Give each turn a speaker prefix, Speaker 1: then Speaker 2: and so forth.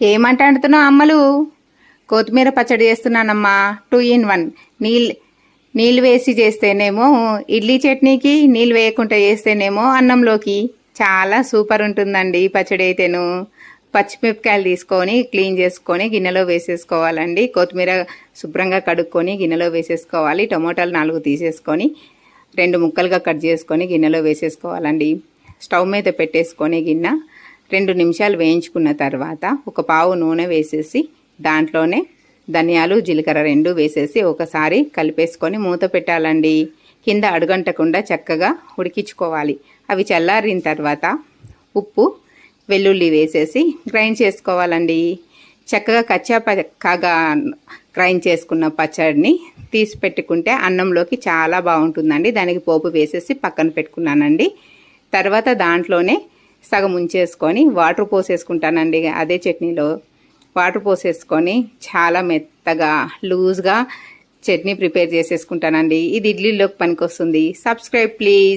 Speaker 1: ఏమంటాడుతున్నావు అమ్మలు? కొత్తిమీర పచ్చడి చేస్తున్నానమ్మా. 2 in 1. నీళ్ళు వేసి చేస్తేనేమో ఇడ్లీ చట్నీకి, నీళ్ళు వేయకుండా చేస్తేనేమో అన్నంలోకి చాలా సూపర్ ఉంటుందండి పచ్చడి అయితేను. పచ్చిమిరపకాయలు తీసుకొని క్లీన్ చేసుకొని గిన్నెలో వేసేసుకోవాలండి. కొత్తిమీర శుభ్రంగా కడుక్కొని గిన్నెలో వేసేసుకోవాలి. టమోటాలు 4 తీసేసుకొని 2 ముక్కలుగా కట్ చేసుకొని గిన్నెలో వేసేసుకోవాలండి. స్టవ్ మీద పెట్టేసుకొని గిన్నె 2 నిమిషాలు వేయించుకున్న తర్వాత ఒక పావు నూనె వేసేసి దాంట్లోనే ధనియాలు, జీలకర్ర 2 వేసేసి ఒకసారి కలిపేసుకొని మూత పెట్టాలండి. కింద అడుగంటకుండా చక్కగా ఉడికించుకోవాలి. అవి చల్లారిన తర్వాత ఉప్పు, వెల్లుల్లి వేసేసి గ్రైండ్ చేసుకోవాలండి. చక్కగా కచ్చా పక్కగా గ్రైండ్ చేసుకున్న పచ్చడిని తీసి పెట్టుకుంటే అన్నంలోకి చాలా బాగుంటుందండి. దానికి పోపు వేసేసి పక్కన పెట్టుకున్నానండి. తర్వాత దాంట్లోనే సగం ఉంచేసుకొని వాటర్ పోసేసుకుంటానండి. అదే చట్నీలో వాటర్ పోసేసుకొని చాలా మెత్తగా లూజ్గా చట్నీ ప్రిపేర్ చేసేసుకుంటానండి. ఇది ఇడ్లీలోకి పనికొస్తుంది. Subscribe please.